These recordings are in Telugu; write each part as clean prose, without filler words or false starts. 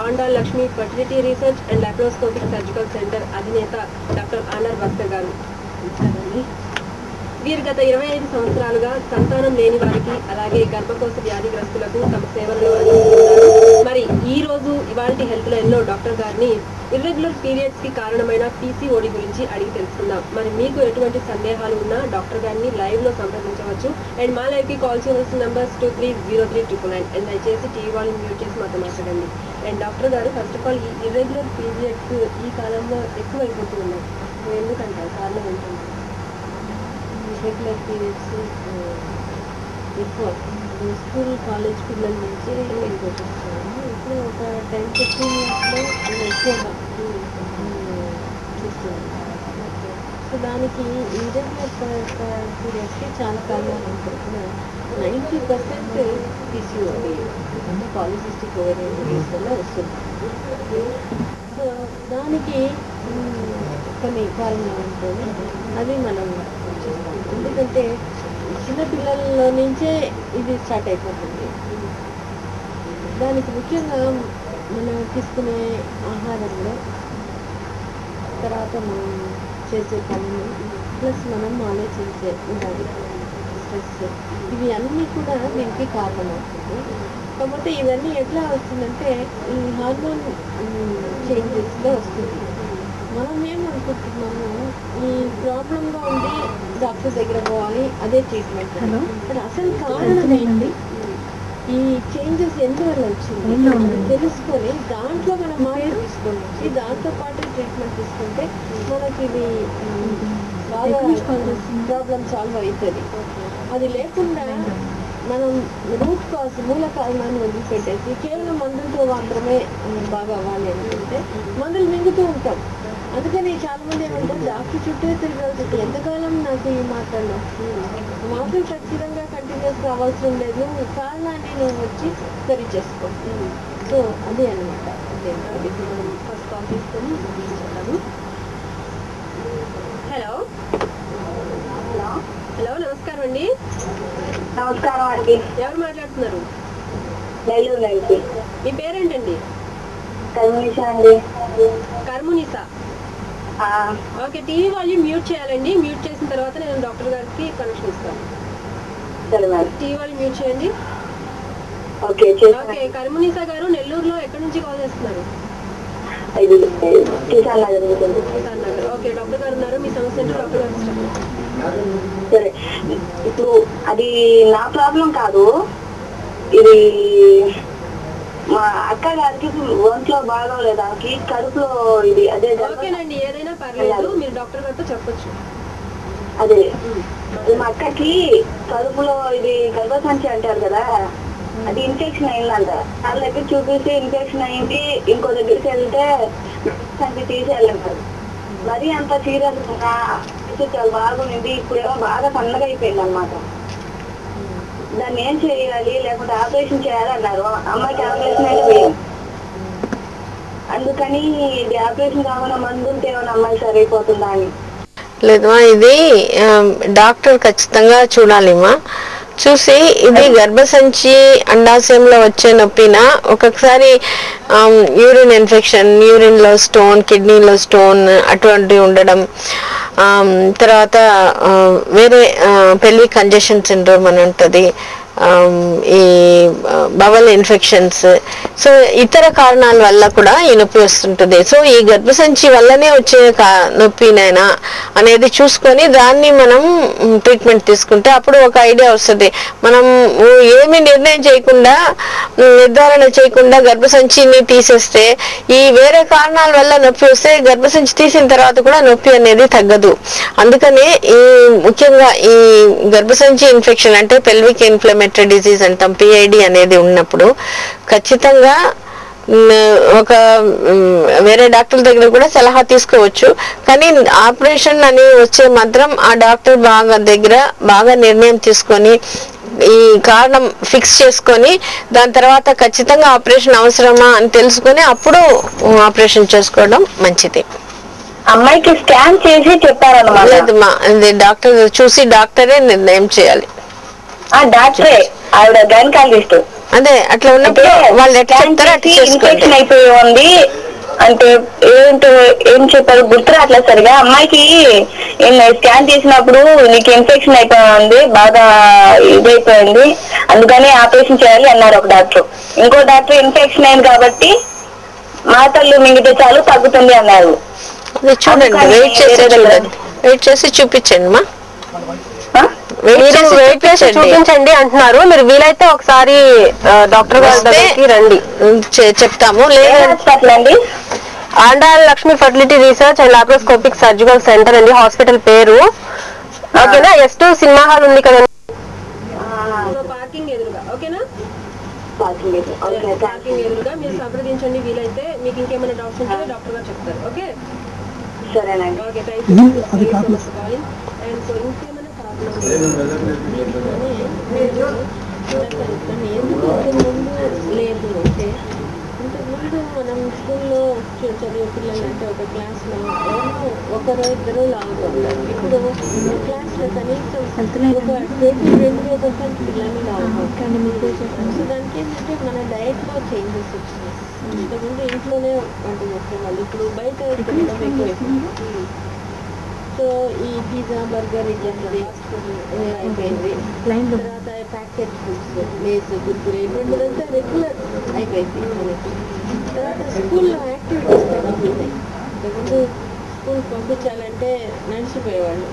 Andal Lakshmi fertility research and laparoscopic surgical centre అధినేత డాక్టర్ ఆనర్ భాస్కర్ గారు. వీరు గత 25 సంవత్సరాలుగా సంతానం లేని వారికి అలాగే గర్భకోశ వ్యాధిగ్రస్తులకు తమ సేవలను అందిస్తున్నారు. మరి ఈ రోజు ఇవాల్టి హెల్త్ లైన్ లో డాక్టర్ గారిని ఇర్రెగ్యులర్ పీరియడ్స్ కి కారణమైన PCOD గురించి అడిగి తెలుసుకుందాం. మరి మీకు ఎటువంటి సందేహాలు ఉన్నా డాక్టర్ గారిని లైవ్ లో సంప్రదించవచ్చు. అండ్ మా లైవ్ కి కాల్ చేయవలసిన నంబర్స్ 230399 అండ్ దయచేసి టీవీ వాళ్ళని మ్యూట్ చేసి మాతో మాట్లాడండి. అండ్ డాక్టర్ గారు ఫస్ట్ ఆఫ్ ఆల్ ఈ ఇర్రెగ్యులర్ పీరియడ్స్ ఈ కాలంలో ఎక్కువైపోతూ ఉన్నాయి. ఎందుకంటారు కారణం ఏంటంటే రెగ్యులర్ పీరియడ్స్ ఎక్కువ స్కూల్ కాలేజ్ పిల్లల నుంచి ఎక్కువ చూస్తున్నాము. ఇప్పుడు ఒక 10-15 ఇయర్స్లో ఎక్కువగా చూస్తున్నాము. సో దానికి ఇర్రెగ్యులర్ పీరియడ్స్కి చాలా కారణాలు ఉంటాయి. 90% PCOD అంటే పాలిసిస్టిక్ ఓవేరియన్ డిసీజ్ వల్ల వస్తుంది. సో దానికి కొన్ని కారణాలు ఉంటాయి. అది మనం చూస్తాం. ఎందుకంటే చిన్నపిల్లల నుంచే ఇది స్టార్ట్ అయిపోతుంది. దానికి ముఖ్యంగా మనం తీసుకునే ఆహారంలో, తర్వాత మనం చేసే పనులు, ప్లస్ మనం ఆలోచించే ఉండాలి స్ట్రెస్, ఇవి అన్నీ కూడా దీనికి కారణం అవుతుంది. కాకపోతే ఇవన్నీ ఎట్లా వస్తుందంటే ఈ హార్మోన్ చేంజెస్లో వస్తుంది. మనం ఏమనుకుంటున్నాము ఈ ప్రాబ్లంగా ఉండి డాక్టర్ దగ్గర పోవాలి, అదే ట్రీట్మెంట్. కానీ అసలు కారణం ఏంటి, ఈ చేంజెస్ ఎందువల్ల వచ్చింది తెలుసుకొని దాంట్లో మనం మార్పు తీసుకొని దాంతో పాటు ట్రీట్మెంట్ తీసుకుంటే మనకి ఇది బాగా ప్రాబ్లం సాల్వ్ అవుతుంది. అది లేకుండా మనం రూట్ కాజ్ మూల కారణాన్ని వదిలిపెట్టేసి కేవలం మందులతో మాత్రమే బాగా అవ్వాలి అనుకుంటే మందులు మింగుతూ ఉంటాం. అందుకని చాలా మంది ఏమంటారు డాక్టర్ చుట్టే తిరగాల్సి, ఎంతకాలం నాకు ఈ మాత్రలు మాత్రం ఖచ్చితంగా కంటిన్యూస్ కావాల్సిన లేదు, కారణాన్ని నువ్వు వచ్చి సరి చేసుకో. సో అదే అనమాట. అదే మనం ఫస్ట్ కాల్ తీసుకొని చూపించాము. హలో హలో హలో నమస్కారం అండి. నమస్కారం అండి. ఎవరు మాట్లాడుతున్నారు? నెల్లూరు నుంచి. మీ పేరేంటండి? కర్మనిషా అండి. కర్మునిసా. ఓకే, టీవీ వాల్యూమ్ మ్యూట్ చేయాలండి. మ్యూట్ చేసిన తర్వాత నేను డాక్టర్ గారికి కనెక్షన్ ఇస్తాను. సరే మేడం. టీవీ వాల్యూమ్ మ్యూట్ చేయండి. ఓకే. ఓకే, కర్మునిసా గారు నెల్లూరులో ఎక్కడి నుంచి కాల్ చేస్తున్నారు? కిసాన్ నగర్ నుంచి. కిసాన్ నగర్. ఓకే, డాక్టర్ గారు ఉన్నారు, మీ సమస్య ఏంటో డాక్టర్ గారు చెప్పండి. సరే, ఇప్పుడు అది నా ప్రాబ్లం కాదు, ఇది మా అక్క గారికి ఒంట్లో బాగోలేదు, ఆమెకి కడుపులో ఇది అదే. ఓకేనండి, ఏదైనా పర్లేదు, మీరు డాక్టర్ గారితో చెప్పొచ్చు. అదే మా అక్కకి కడుపులో ఇది గర్భసంచి అంటారు కదా, అది ఇన్ఫెక్షన్ అయిందంట. వాళ్ళ దగ్గర చూపిస్తే ఇన్ఫెక్షన్ అయింది, ఇంకో దగ్గరికి వెళ్తే సంచి తీసేయాలంటారు. మరీ అంత సీరియస్ చాలా బాగుంది. ఇప్పుడేమో బాగా సన్నగా అయిపోయింది అనమాట. దాన్ని ఏం చేయాలి, లేకుంటే ఆపరేషన్ చేయాలన్నారు. అమ్మాయికి ఆపరేషన్ అయితే పోయాం. అందుకని ఇది ఆపరేషన్ కాకుండా మందు ఉంటే ఏమైనా అమ్మాయి సరైపోతుందా అని. లేదు, ఇది డాక్టర్ ఖచ్చితంగా చూడాలిమా. చూసి ఇది గర్భసంచి అండాశయంలో వచ్చే నొప్పినా, ఒక్కొక్కసారి యూరిన్ ఇన్ఫెక్షన్, యూరిన్లో స్టోన్, కిడ్నీలో స్టోన్ అటువంటివి ఉండడం, తర్వాత వేరే పెల్విక్ కంజెషన్ సిండ్రోమ్ అని ఉంటుంది, ఈ బవల్ ఇన్ఫెక్షన్స్. సో ఇతర కారణాల వల్ల కూడా ఈ నొప్పి వస్తుంటుంది. సో ఈ గర్భసంచి వల్లనే వచ్చే నొప్పినైనా అనేది చూసుకొని దాన్ని మనం ట్రీట్మెంట్ తీసుకుంటే అప్పుడు ఒక ఐడియా వస్తుంది. మనం ఏమి నిర్ణయం చేయకుండా, నిర్ధారణ చేయకుండా గర్భసంచిని తీసేస్తే ఈ వేరే కారణాల వల్ల నొప్పి వస్తే గర్భసంచి తీసిన తర్వాత కూడా నొప్పి అనేది తగ్గదు. అందుకని ఈ ముఖ్యంగా ఈ గర్భసంచి ఇన్ఫెక్షన్ అంటే పెల్విక్ ఇన్ఫ్లమేటరీ డిసీజ్ అంటాం, PID అనేది ఉన్నప్పుడు ఖచ్చితంగా ఒక వేరే డాక్టర్ దగ్గర కూడా సలహా తీసుకోవచ్చు. కానీ ఆపరేషన్ అని వచ్చే మాత్రం ఆ డాక్టర్ బాగా నిర్ణయం తీసుకొని ఈ కారణం ఫిక్స్ చేసుకొని దాని తర్వాత ఖచ్చితంగా ఆపరేషన్ అవసరమా అని తెలుసుకొని అప్పుడు ఆపరేషన్ చేసుకోవడం మంచిది. అమ్మాయికి స్కాన్ చేసి చెప్పారన్నమాట. లేదమ్మా, డాక్టర్ చూసి డాక్టరే నిర్ణయం చేయాలి. డాక్టరే, ఆవిడ గైనకాలజిస్ట్. అదే అట్లా ఉన్నప్పుడు వాళ్ళు ఎట్లా చెప్తారో అట్లా చేసుకోండి. ఇన్ఫెక్షన్ అయిపోయి ఉంది అంటే ఏంటో ఏం చెప్పారు గుర్తు రావట్లేదు సరిగా. అమ్మాయికి స్కాన్ చేసినప్పుడు నీకు ఇన్ఫెక్షన్ అయిపోయింది, బాగా ఇదైపోయింది, అందుకని ఆపరేషన్ చేయాలి అన్నారు ఒక డాక్టర్. ఇంకో డాక్టర్ ఇన్ఫెక్షన్ అయింది కాబట్టి మాటలు మింగితే చాలు తగ్గుతుంది అన్నారు. చూడండి, వెయిట్ చేసి చూపించండి మా, చూపించండి అంటున్నారు. మీరు వీలైతే ఒకసారి డాక్టర్ గారి దగ్గరికి రండి, చెప్తాము. లేదండి Andal Lakshmi fertility research and laparoscopic surgical centre అండి హాస్పిటల్ పేరు. ఓకేనా? S2 సినిమా హాల్ ఉంది కదండి, పార్కింగ్ ఎదురుగా. ఓకేనా? పార్కింగ్ ఎదురుగా మీరు సంప్రదించండి. వీలైతే మీకు ఇంకేమైనా డౌట్స్ ఉంటే డాక్టర్ గారు చెప్తారు. ఓకే, సరేనండి. Okay, thank you so much for calling. And so ఇంకేమైనా లేదు అంటే ఇంతకుముందు మనం స్కూల్లో చదివే పిల్లలు అంటే ఒక క్లాస్లో ఒకరు ఇద్దరు లావుగా ఉంటారు. ఇప్పుడు క్లాస్లో కనీసం ఒక 22% పిల్లలు లావుగా ఉంటారు. సో దానికి ఏంటంటే మన డైట్లో చేంజెస్ వచ్చినాయి. ఇంతకుముందు ఇంట్లోనే వంట చేసేవాళ్ళు, ఇప్పుడు బయట తినడం ఎక్కువ. సో ఈ పిజ్జా బర్గర్ ఇట్లాంటిది అయిపోయింది. తర్వాత ప్యాకెట్ ఫుడ్స్ లేస్ కుర్కురే ఇటువంటిదంతా రెగ్యులర్ అయిపోయింది. తర్వాత స్కూల్లో యాక్టివిటీస్ తగ్గిపోయినాయి. ఇంతకుముందు స్కూల్ పంపించాలంటే నడిచిపోయేవాళ్ళు,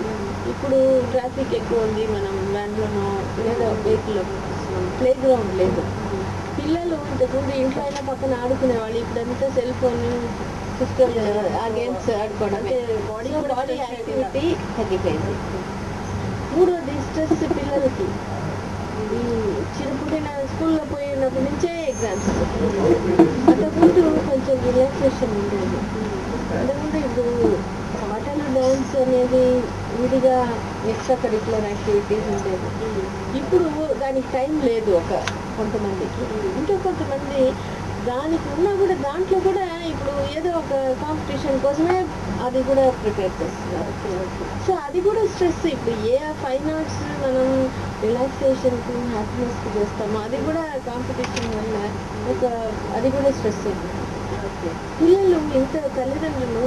ఇప్పుడు ట్రాఫిక్ ఎక్కువ ఉంది, మనం వ్యాన్లోనో లేదా వెహికల్లో పంపిస్తున్నాం. ప్లే గ్రౌండ్ లేదు. పిల్లలు ఇంతకుముందు ఇంట్లో అయినా పక్కన ఆడుకునేవాళ్ళు, ఇప్పుడంతా సెల్ ఫోన్ సిస్టమ్ ఆ గేమ్స్ ఆడుకోవడం, బాడీ యాక్టివిటీ తగ్గిపోయింది. మూడోది స్ట్రెస్ పిల్లలకి. చిన్నపుట్టిన స్కూల్లో పోయినప్పటి నుంచే ఎగ్జామ్స్. అంతకుముందు కొంచెం రిలాక్సేషన్ ఉండేది. అంతకుముందు ఇప్పుడు పాటలు డ్యాన్స్ అనేది విడిగా ఎక్స్ట్రా కరిక్యులర్ యాక్టివిటీస్ ఉండేది. ఇప్పుడు దానికి టైం లేదు కొంతమందికి. ఇంకా కొంతమంది దానికి ఉన్నా కూడా దాంట్లో కూడా ఇప్పుడు ఏదో ఒక కాంపిటీషన్ కోసమే అది కూడా ప్రిపేర్ చేస్తున్నారు. సో అది కూడా స్ట్రెస్. ఇప్పుడు ఏ ఫైన్ ఆర్ట్స్ మనం రిలాక్సేషన్కి హ్యాపీనెస్కి చేస్తామో అది కూడా కాంపిటీషన్ వల్ల అది కూడా స్ట్రెస్ అయిపోయింది. పిల్లలు ఇంత తల్లిదండ్రులు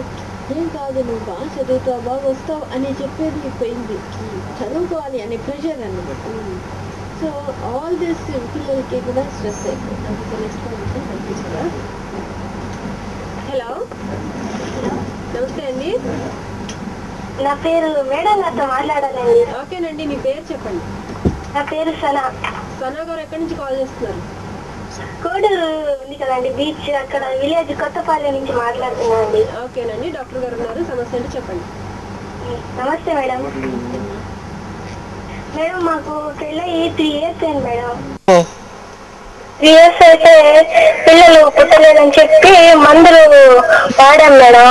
ఏం కాదు నువ్వు బాగా చదువుతావు, బాగా వస్తావు అని చెప్పేది పోయింది. చదువుకోవాలి అనే ప్రెషర్ అన్నమాట. సో ఆల్ దిస్ పిల్లలకి కూడా స్ట్రెస్ అయిపోయింది. హలో, నమస్తే అండి. నా పేరు మేడం గారితో మాట్లాడాలండి. ఓకేనండి, మీ పేరు చెప్పండి. నా పేరు సనా. సనా గారు ఎక్కడి నుంచి కాల్ చేస్తున్నారు? కోడూరు ఉంది కదండి బీచ్, అక్కడ విలేజ్ కొత్తపాలెం నుంచి మాట్లాడుతున్నా అండి. ఓకేనండి, డాక్టర్ గారు ఉన్నారు, సమస్య అంటే చెప్పండి. నమస్తే మేడం. మేడం మాకు పెళ్ళయి 3 years అయింది మేడం. 3 years అయితే పిల్లలు పుట్టలేదని చెప్పి మందులు వాడాం మేడం.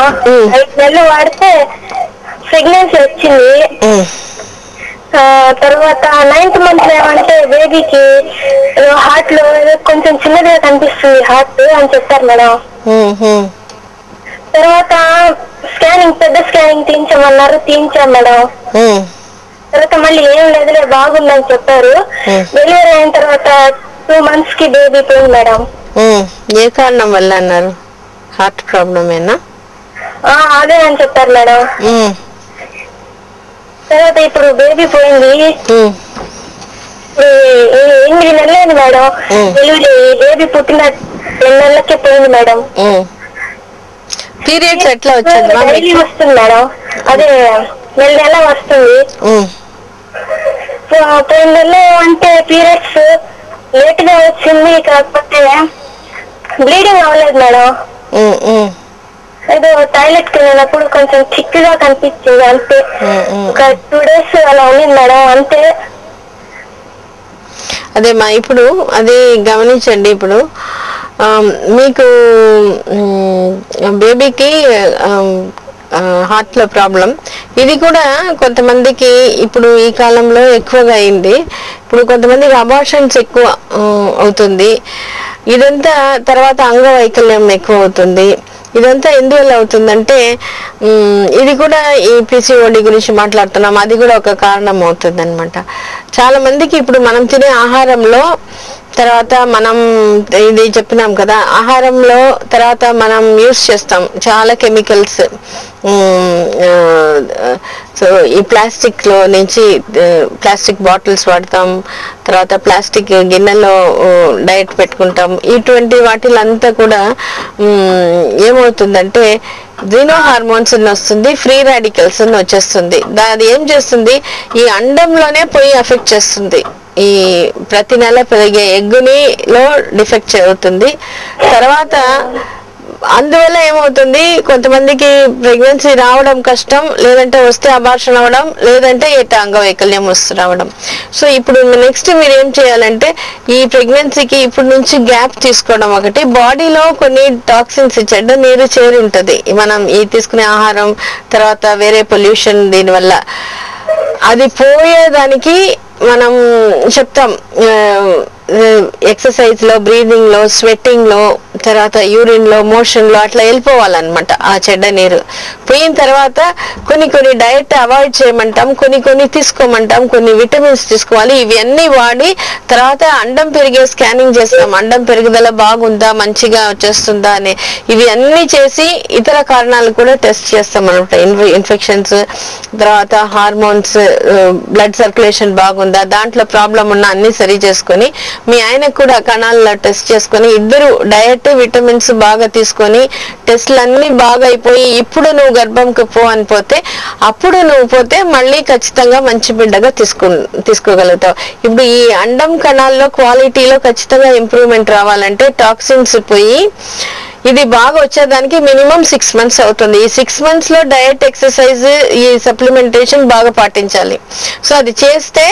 5 నెలలు వాడితే ప్రెగ్నెన్సీ వచ్చింది. తర్వాత 9th month ఏమంటే బేబీకి హార్ట్ లో కొంచెం చిన్నదిగా కనిపిస్తుంది హార్ట్ అని చెప్పారు మేడం. తర్వాత స్కానింగ్ పెద్ద స్కానింగ్ తీయించమన్నారు, తీయించాం మేడం. తర్వాత మళ్ళీ ఏం లేదులే బాగుందని చెప్పారు. డెలివరీ అయిన తర్వాత 2 months కి బేబీ పోయింది మేడం. ఏ కారణం వల్ల అన్నారు? హార్ట్ ప్రాబ్లమేనా? అదే అని చెప్పారు మేడం. తర్వాత ఇప్పుడు బేబీ పోయింది. 8 నెలలైంది మేడం డెలివరీ. బేబీ పుట్టిన 2 నెలలకే పోయింది మేడం. పీరియడ్స్ ఎట్లా వచ్చింది? డైలీ వస్తుంది మేడం, అదే నెల వస్తుంది. 2 నెలలు అంటే పీరియడ్స్ లేట్ గా వచ్చింది, కాకపోతే బ్లీడింగ్ అవ్వలేదు మేడం. ఏదో టాయిలెట్ కి వెళ్ళినప్పుడు కొంచెం థిక్ గా కనిపించింది అంతే. ఒక 2 days అలా ఉంది మేడం అంతే. అదే మా ఇప్పుడు అది గమనించండి. ఇప్పుడు మీకు బేబీకి హార్ట్ లో ప్రాబ్లం ఇది కూడా కొంతమందికి ఇప్పుడు ఈ కాలంలో ఎక్కువగా అయింది. ఇప్పుడు కొంతమందికి అబార్షన్స్ ఎక్కువ అవుతుంది. ఇదంతా తర్వాత అంగవైకల్యం ఎక్కువ అవుతుంది. ఇదంతా ఎందువల్ల అవుతుందంటే ఇది కూడా ఈ PCOD గురించి మాట్లాడుతున్నాం, అది కూడా ఒక కారణం అవుతుంది అనమాట. చాలా మందికి ఇప్పుడు మనం తినే ఆహారంలో తర్వాత మనం ఇది చెప్పినాం కదా ఆహారంలో, తర్వాత మనం యూస్ చేస్తాం చాలా కెమికల్స్. సో ఈ ప్లాస్టిక్ లో నుంచి ప్లాస్టిక్ బాటిల్స్ వాడతాం, తర్వాత ప్లాస్టిక్ గిన్నెలో డైట్ పెట్టుకుంటాం. ఇటువంటి వాటిలంతా కూడా ఏమవుతుందంటే జీనో హార్మోన్స్ వస్తుంది, ఫ్రీ రాడికల్స్ వచ్చేస్తుంది. అది ఏం చేస్తుంది, ఈ అండంలోనే పోయి ఎఫెక్ట్ చేస్తుంది. ఈ ప్రతి నెల పెరిగే ఎగ్గునిలో డిఫెక్ట్ అవుతుంది. తర్వాత అందువల్ల ఏమవుతుంది, కొంతమందికి ప్రెగ్నెన్సీ రావడం కష్టం, లేదంటే వస్తే అబార్షన్ అవ్వడం, లేదంటే అంగవైకల్యం రావడం. సో ఇప్పుడు నెక్స్ట్ మీరు ఏం చేయాలంటే ఈ ప్రెగ్నెన్సీకి ఇప్పుడు నుంచి గ్యాప్ తీసుకోవడం. ఒకటి, బాడీలో కొన్ని టాక్సిన్స్ చెడ్డ నీరు చేరి ఉంటుంది మనం ఈ తీసుకునే ఆహారం, తర్వాత వేరే పొల్యూషన్, దీనివల్ల అది పోయేదానికి మనం చెప్తాం ఎక్సర్సైజ్ లో, బ్రీదింగ్ లో, స్వెట్టింగ్ లో, తర్వాత యూరిన్ లో, మోషన్ లో అట్లా వెళ్ళిపోవాలన్నమాట. ఆ చెడ్డ నీరు పోయిన తర్వాత కొన్ని డైట్ అవాయిడ్ చేయమంటాం, కొన్ని తీసుకోమంటాం, కొన్ని విటమిన్స్ తీసుకోవాలి. ఇవన్నీ వాడి తర్వాత అండం పెరిగే స్కానింగ్ చేస్తాం, అండం పెరుగుదల బాగుందా, మంచిగా వచ్చేస్తుందా అని. ఇవి అన్ని చేసి ఇతర కారణాలు కూడా టెస్ట్ చేస్తాం అనమాట. ఇన్ఫెక్షన్స్, తర్వాత హార్మోన్స్, బ్లడ్ సర్క్యులేషన్ బాగుందా, దాంట్లో ప్రాబ్లం ఉన్న అన్ని సరి చేసుకొని మీ ఆయనకు కూడా కణాల్లో టెస్ట్ చేసుకొని, ఇద్దరు డయట్ విటమిన్స్ బాగా తీసుకొని టెస్ట్లు అన్ని బాగా అయిపోయి ఇప్పుడు నువ్వు గర్భంకి పో అని పోతే, అప్పుడు నువ్వు పోతే మళ్ళీ ఖచ్చితంగా మంచి బిడ్డగా తీసుకోగలుగుతావు. ఇప్పుడు ఈ అండం కణాల్లో క్వాలిటీలో ఖచ్చితంగా ఇంప్రూవ్మెంట్ రావాలంటే టాక్సిన్స్ పోయి ఇది బాగా వచ్చేదానికి మినిమం 6 months అవుతుంది. ఈ 6 months లో డయట్, ఎక్సర్సైజ్, ఈ సప్లిమెంటేషన్ బాగా పాటించాలి. సో అది చేస్తే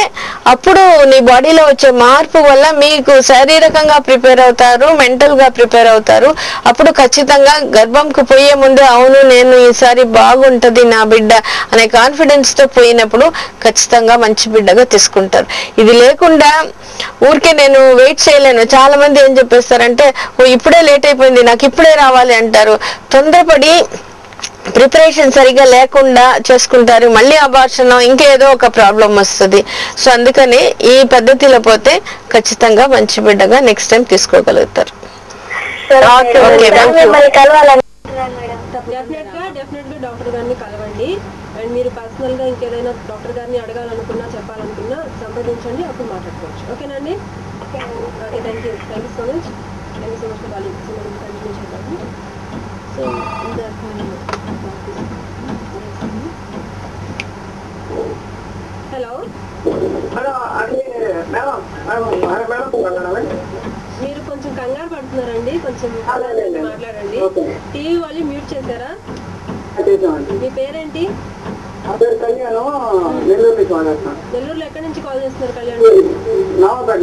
అప్పుడు నీ బాడీలో వచ్చే మార్పు వల్ల మీకు శారీరకంగా ప్రిపేర్ అవుతారు, మెంటల్ గా ప్రిపేర్ అవుతారు. అప్పుడు ఖచ్చితంగా గర్భంకు పోయే ముందే అవును నేను ఈసారి బాగుంటది నా బిడ్డ అనే కాన్ఫిడెన్స్ తో పోయినప్పుడు ఖచ్చితంగా మంచి బిడ్డగా తీసుకుంటారు. ఇది లేకుండా ఊరికే నేను వెయిట్ చేయలేను. చాలా మంది ఏం చెప్పేస్తారంటే ఇప్పుడే లేట్ అయిపోయింది, నాకు ఇప్పుడే రావాలి అంటారు. తొందరపడి ప్రిపరేషన్ సరిగా లేకుండా చేసుకుంటారు, మళ్ళీ అబార్షన్ ఇంకేదో ఒక ప్రాబ్లం వస్తుంది. సో అందుకని ఈ పద్ధతిలో పోతే ఖచ్చితంగా మంచి బిడ్డగా నెక్స్ట్ టైం తీసుకోగలుగుతారు. డెఫినెట్ గా డాక్టర్ గారిని కలవండి. అండ్ మీరు పర్సనల్ గా ఇంకేదైనా డాక్టర్ గారిని అడగాలనుకున్నా, చెప్పాలనుకున్నా సంప్రదించండి, అప్పుడు మాట్లాడుకోవచ్చు. ఓకేనండి? Okay, thank you so much. వాళ్ళు కంటిన్యూ చేద్దాము. సో హలో, మీరు కొంచెం కంగారు పడుతున్నారండి, కొంచెం మాట్లాడండి. టీవీ వాళ్ళు మ్యూట్ చేశారా? మీ పేరేంటి? నెల్లూరులో ఎక్కడి నుంచి కాల్ చేస్తున్నారు? కళ్యాణ్, నవాపేట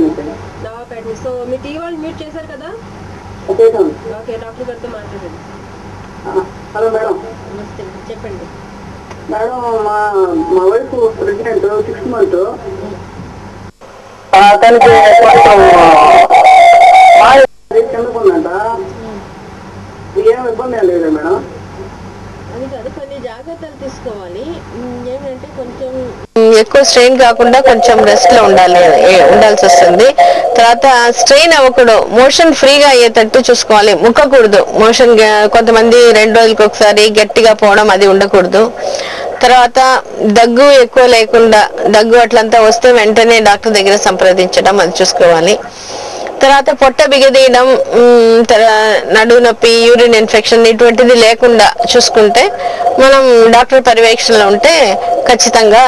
నుంచి. సో మీ టీవీ వాళ్ళు మ్యూట్ చేశారు కదా? ఓకే, డాక్టర్ గారితో మాట్లాడండి. Hello madam. నమస్తే, చెప్పండి మేడం. మా వైఫ్ ప్రెగ్నెంట్ 6 months. తనకి చెందుకుందంట. ఏం ఇబ్బంది ఏం లేదు మేడం. అది కాదు, కొన్ని జాగ్రత్తలు తీసుకోవాలి. ఏంటంటే కొంచెం ఎక్కువ స్ట్రెయిన్ కాకుండా కొంచెం రెస్ట్ లో ఉండాల్సి వస్తుంది. తర్వాత స్ట్రెయిన్ అవ్వకూడదు, మోషన్ ఫ్రీగా అయ్యేటట్టు చూసుకోవాలి. ముక్కకూడదు మోషన్. కొంతమంది 2 రోజులకు ఒకసారి గట్టిగా పోవడం అది ఉండకూడదు. తర్వాత దగ్గు ఎక్కువ లేకుండా, దగ్గు అట్లంతా వస్తే వెంటనే డాక్టర్ దగ్గర సంప్రదించడం అది చూసుకోవాలి. తర్వాత పొట్ట బిగదీయడం, నడుము నొప్పి, యూరిన్ ఇన్ఫెక్షన్ ఇటువంటిది లేకుండా చూసుకుంటే, మనం డాక్టర్ పర్యవేక్షణలో ఉంటే ఖచ్చితంగా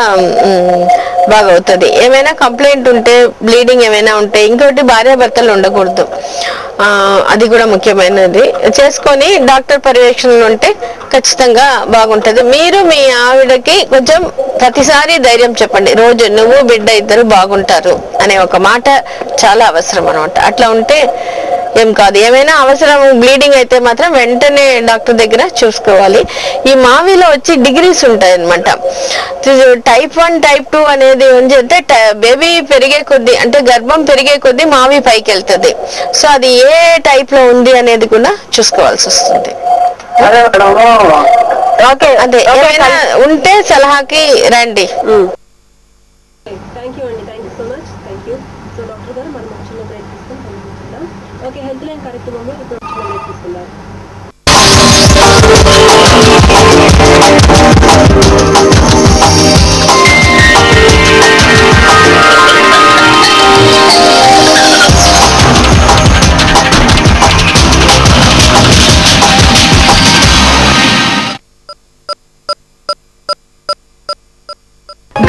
బాగవుతుంది. ఏమైనా కంప్లైంట్ ఉంటే, బ్లీడింగ్ ఏమైనా ఉంటే, ఇంకోటి భార్యాభర్తలు ఉండకూడదు, అది కూడా ముఖ్యమైనది. చేసుకొని డాక్టర్ పర్యవేక్షణలో ఉంటే ఖచ్చితంగా బాగుంటది. మీరు మీ ఆవిడకి కొంచెం ప్రతిసారి ధైర్యం చెప్పండి. రోజు నువ్వు బిడ్డ ఇద్దరు బాగుంటారు అనే ఒక మాట చాలా అవసరం అనమాట. అట్లా ఉంటే ఏం కాదు. ఏమైనా అవసరం బ్లీడింగ్ అయితే మాత్రం వెంటనే డాక్టర్ దగ్గర చూసుకోవాలి. ఈ మావిలో వచ్చి డిగ్రీస్ ఉంటాయి అనమాట. టైప్ 1, టైప్ 2 అనేది అంటే బేబీ పెరిగే కొద్దీ, అంటే గర్భం పెరిగే కొద్దీ మావి పైకి వెళ్తుంది. సో అది ఏ టైప్ లో ఉంది అనేది కూడా చూసుకోవాల్సి వస్తుంది. ఓకే, అదే ఏమైనా ఉంటే సలహాకి రండి. థ్యాంక్ యూ అండి, thank you so much. Thank you. So doctor గారు మనం చిన్న బ్రేక్ తీసుకుని కార్యక్రమంలో ఇప్పుడు తీసుకున్నారు.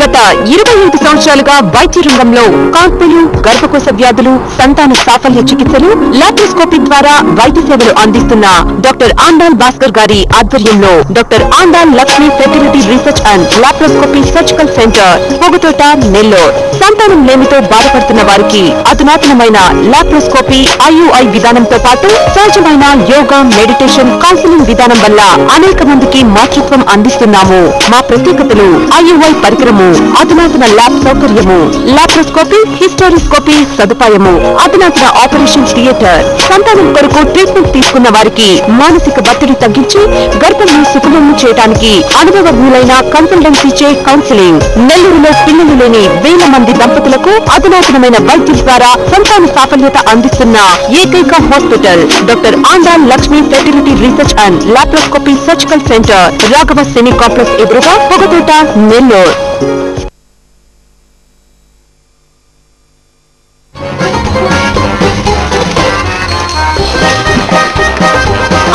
గత 25 సంవత్సరాలుగా వైద్య రంగంలో కాన్పులు, గర్భకోశ వ్యాధులు, సంతాన సాఫల్య చికిత్సలు, లాప్రోస్కోపీ ద్వారా వైద్య సేవలు అందిస్తున్న డాక్టర్ ఆండాల్ భాస్కర్ గారి ఆధ్వర్యంలో doctor Andal Lakshmi fertility research and laparoscopy surgical centre, Pogathota, Nellore. సంతానం లేమితో బాధపడుతున్న వారికి అధునాతనమైన లాప్రోస్కోపీ, IUI విధానంతో పాటు సహజమైన యోగా, మెడిటేషన్, కౌన్సిలింగ్ విధానం వల్ల అనేక మందికి మాతృత్వం అందిస్తున్నాము. మా ప్రత్యేకతలు IUI పరికరము, అధునాతన ల్యాబ్ సౌకర్యము, లాప్రోస్కోపీ, హిస్టోరిస్కోపీ సదుపాయము, అధునాతన ఆపరేషన్ థియేటర్. సంతానం కొరకు ట్రీట్మెంట్ తీసుకున్న వారికి మానసిక ఒత్తిడి తగ్గించి గర్భంను సుఖమం చేయడానికి అనుభవజ్ఞులైన కన్సల్టెన్సీచే కౌన్సిలింగ్. నెల్లూరులో పిల్లలు లేని వేల మంది దంపతులకు అధునాతనమైన వైద్యం ద్వారా సంతాన సాఫల్యత అందిస్తున్న ఏకైక hospital doctor Andal Lakshmi fertility research and laparoscopy surgical centre, Raghava semi complex ఎదురుగా, పొగతోట, నెల్లూరు.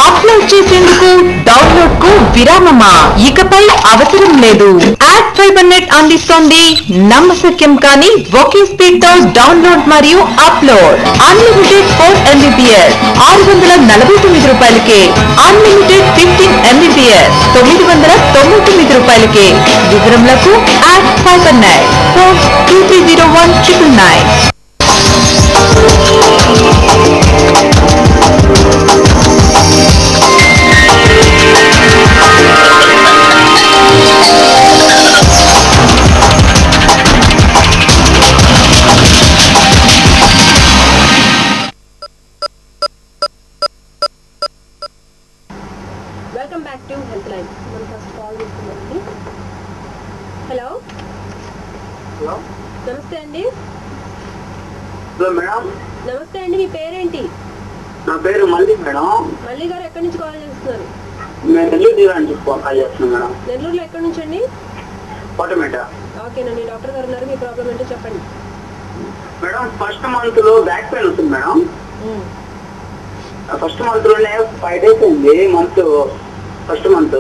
అప్లై చేసేందుకు డౌన్లోడ్ కు విరామమా? ఇకపై అవసరం లేదు. యాడ్ ఫైబర్ నెట్ అందిస్తోంది నమ్మశక్యం కానీ ఒకే స్పీడ్ తో డౌన్లోడ్ మరియు అప్లోడ్. అన్లిమిటెడ్ 4 MBPS 649 రూపాయలకే, అన్లిమిటెడ్ 15 MBPS 999 రూపాయలకే. వివరములకు ad fibre net 230199. Welcome back to health line. మనం ఫస్ట్ కాల్ చేస్తున్నామండి. హలో హలో, నమస్తే అండి. Hello madam. నమస్తే అండి, మీ పేరేంటి? నా పేరు మల్లి మేడం. మల్లి గారు ఎక్కడి నుంచి కాల్ చేస్తున్నారు? నేను నెల్లూరు జిల్లా నుంచి కాల్ చేస్తున్నాను మేడం. నెల్లూరులో ఎక్కడి నుంచి అండి? కోటమేట. ఓకేనండి, డాక్టర్ గారు ఉన్నారు, మీ ప్రాబ్లం ఏంటో చెప్పండి. మేడం, ఫస్ట్ మంత్ లో బ్యాక్ పెయిన్ వస్తుంది మేడం. ఫస్ట్ మంత్ లోనే 5 days అయింది. ఫస్ట్ మంత్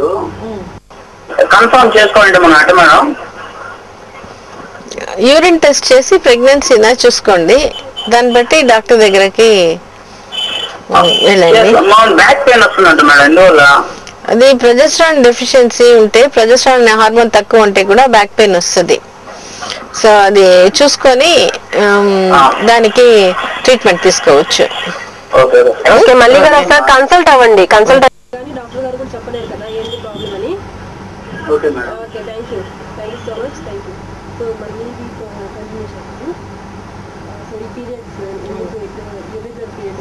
కన్ఫర్మ్ చేసుకోవాలంటే మనం అంటే మేడం యూరిన్ టెస్ట్ చేసి ప్రెగ్నెన్సీనా చూసుకోండి. దాన్ని బట్టి డాక్టర్ దగ్గరకి వెళ్ళండి. బ్యాక్ పెయిన్ వస్తుందంట మేడం, ఎందువల్ల? అది ప్రొజెస్ట్రాన్ డెఫిషియన్సీ ఉంటే, ప్రొజెస్ట్రాన్ హార్మోన్ తక్కువ ఉంటే కూడా బ్యాక్ పెయిన్ వస్తుంది. సో అది చూసుకొని దానికి ట్రీట్మెంట్ తీసుకోవచ్చు. ఓకే, మళ్ళీ గారు ఒకసారి కన్సల్ట్ అవ్వండి. కన్సల్ట్ కానీ డాక్టర్ గారు కూడా చెప్పలేరు కదా ఏంటి ప్రాబ్లం అని. Okay madam. Okay, thank you so much. Thank you. So మళ్ళీ కంటిన్యూషన్. సో ఈ పీరియడ్స్ ఇర్రెగ్యులర్ పీరియడ్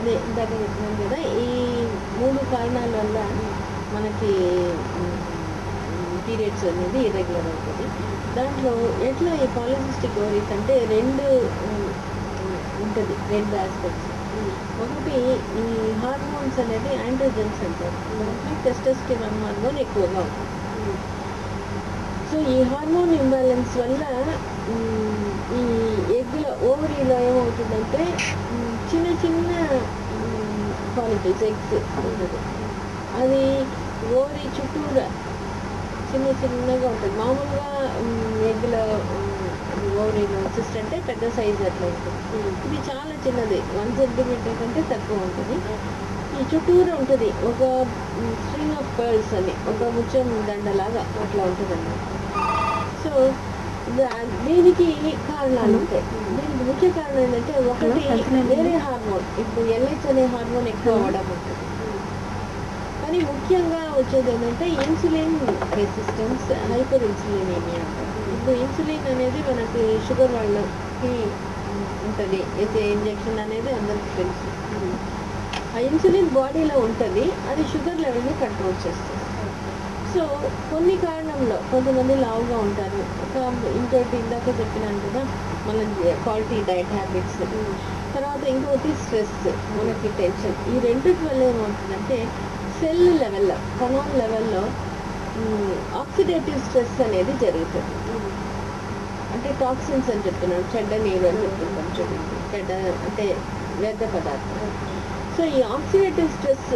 అదే ఇందాక చెప్పినాం కదా, ఈ 3 కారణాల వల్ల మనకి పీరియడ్స్ అనేది ఇర్రెగ్యులర్ అవుతుంది. దాంట్లో ఎట్లా ఈ పాలిసిస్టిక్ ఓవరీస్ అంటే 2 ఉంటుంది, 2 ఆస్పెక్ట్స్. ఒకటి ఈ హార్మోన్స్ అనేది ఆండ్రోజన్స్ అంటారు. టెస్టోస్టెరాన్ హార్మోన్ ఎక్కువగా ఉంటుంది. సో ఈ హార్మోన్ ఇంబ్యాలెన్స్ వల్ల ఈ ఎగ్లో, ఓవరీలో ఏమవుతుందంటే చిన్న చిన్న ఫాలికల్స్, ఎగ్స్ ఉంటుంది. అది ఓవరీ చుట్టూరా చిన్నగా ఉంటుంది. మామూలుగా ఎగ్లో ఓవరీలో సిస్ట్ అంటే పెద్ద సైజ్ అట్లా ఉంటుంది. ఇది చాలా చిన్నది, 1 centimeter కంటే తక్కువ ఉంటుంది. ఈ చుట్టూరా ఉంటుంది ఒక స్ట్రింగ్ ఆఫ్ పర్ల్స్ అని, ఒక ముత్యం దండలాగా అట్లా ఉంటుంది అన్నమాట. సో దీనికి కారణాలు ఉంటాయి. దీనికి ముఖ్య కారణం ఏంటంటే, ఒకటి వేరే హార్మోన్, ఇప్పుడు LH అనే హార్మోన్ ఎక్కువ అవ్వడం ఉంటుంది. కానీ ముఖ్యంగా వచ్చేది ఏంటంటే ఇన్సులిన్ రెసిస్టెన్స్, హైపర్ ఇన్సులినేమియా అంటారు. ఇప్పుడు ఇన్సులిన్ అనేది మనకి షుగర్ వాళ్ళకి ఉంటుంది, వేసే ఇంజెక్షన్ అనేది అందరికీ తెలుసు. ఆ ఇన్సులిన్ బాడీలో ఉంటుంది, అది షుగర్ లెవెల్ని కంట్రోల్ చేస్తుంది. సో కొన్ని కారణంలో కొంతమంది లావుగా ఉంటారు. ఇంకోటి ఇందాక చెప్పినాను కదా, మన క్వాలిటీ డైట్ హ్యాబిట్స్, తర్వాత ఇంకొకటి స్ట్రెస్, మనకి టెన్షన్. ఈ రెండింటి వల్ల ఏమవుతుందంటే సెల్ లెవెల్లో, కణాల లెవెల్లో ఆక్సిడేటివ్ స్ట్రెస్ అనేది జరుగుతుంది. అంటే టాక్సిన్స్ అని చెప్తున్నాను, చెడ్డ నీరు అని చెప్తుంటాం చూడండి, చెడ్డ అంటే వ్యర్థ పదార్థం. సో ఈ ఆక్సిడేటివ్ స్ట్రెస్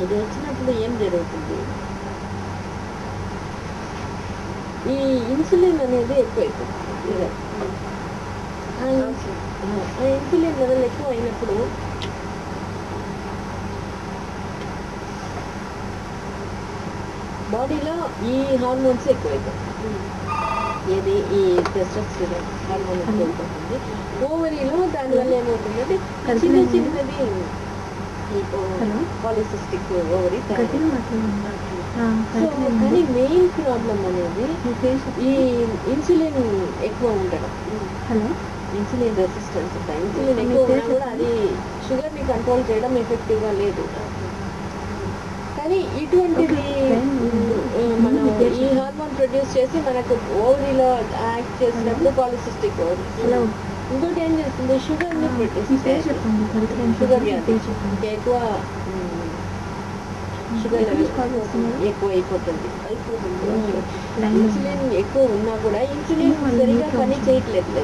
ఇది వచ్చినప్పుడు ఏం జరుగుతుంది, ఈ ఇన్సులిన్ అనేది ఎక్కువైపోతుంది. ఆ ఇన్సులిన్ లెవెల్ ఎక్కువ అయినప్పుడు బాడీలో ఈ హార్మోన్స్ ఎక్కువైపోతుంది. ఏది ఈ టెస్టోస్టెరాన్ హార్మోన్ ఎక్కువైపోతుంది ఓవరీలో. దానివల్ల ఏమవుతుందంటే చిన్న చిన్నది పాలిసిస్టిక్ ఓవరీ. సో కానీ మెయిన్ ప్రాబ్లం అనేది ఈ ఇన్సులిన్ ఎక్కువ ఉండడం, ఇన్సులిన్ రెసిస్టెన్స్ ఉంటాయి. ఇన్సులిన్ ఎక్కువ ఉన్నా కూడా అది షుగర్ని కంట్రోల్ చేయడం ఎఫెక్టివ్గా లేదు. కానీ ఇటువంటిది మనం ఈ హార్మోన్ ప్రొడ్యూస్ చేసి మనకు ఓవరీలో యాక్ట్ చేసినప్పుడు పాలిసిస్టిక్ ఓవరీ. ఇంకోటి ఏం చేస్తుంది, షుగర్ని ప్రొడ్యూస్ చేస్తుంది. షుగర్ వ్యాధి ఎక్కువ, షుగర్ లెవెల్ ఎక్కువ అయిపోతుంది. ఇన్సులిన్ ఎక్కువ ఉన్నా కూడా ఇన్సులిన్ సరిగా పని చేయట్లేదు.